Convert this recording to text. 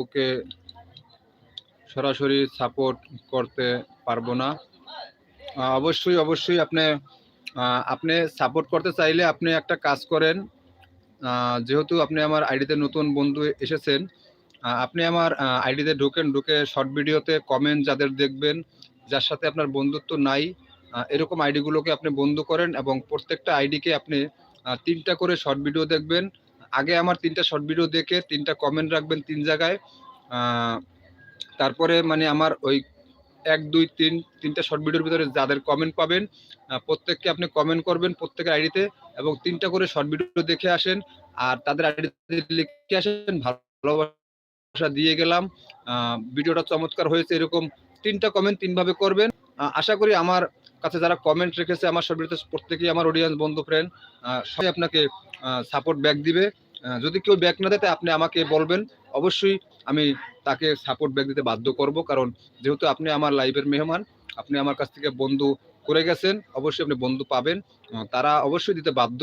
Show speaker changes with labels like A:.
A: ওকে সরাসরি সাপোর্ট করতে পারবো না। অবশ্যই আপনি সাপোর্ট করতে চাইলে আপনি একটা কাজ করেন। যেহেতু আপনি আমার আইডিতে নতুন বন্ধু এসেছেন, আপনি আমার আইডিতে ঢোকেন, ঢুকে শর্ট ভিডিওতে কমেন্ট যাদের দেখবেন, যার সাথে আপনার বন্ধুত্ব নাই, এরকম আইডিগুলোকে আপনি বন্ধ করেন এবং প্রত্যেকটা আইডিকে আপনি ৩টা করে শর্ট ভিডিও দেখবেন। আগে আমার ৩টা শর্ট ভিডিও দেখে ৩টা কমেন্ট রাখবেন ৩ জায়গায়। তারপরে মানে আমার ওই ১, ২, ৩টা শর্ট ভিডিওর ভিতরে যাদের কমেন্ট পাবেন, প্রত্যেককে আপনি কমেন্ট করবেন প্রত্যেকের আইডিতে এবং ৩টা করে শর্ট ভিডিও দেখে আসেন। আর তাদের আইডিতে লিখে আসেন ভালোবাসা দিয়ে গেলাম, ভিডিওটা চমৎকার হয়েছে, এরকম ৩টা কমেন্ট ৩ ভাবে করবেন। আশা করি আমার কাছে যারা কমেন্ট রেখেছে আমার শর্ট ভিডিওতে প্রত্যেকেই আমার অডিয়েন্স বন্ধু ফ্রেন্ড সবাই আপনাকে সাপোর্ট ব্যাক দিবে। যদি কেউ ব্যাক না দেয় আপনি আমাকে বলবেন, অবশ্যই আমি তাকে সাপোর্ট ব্যাক দিতে বাধ্য করব। কারণ যেহেতু আপনি আমার লাইভের মেহমান, আপনি আমার কাছ থেকে বন্ধু করে গেছেন, অবশ্যই আপনি বন্ধু পাবেন। তারা অবশ্যই দিতে বাধ্য।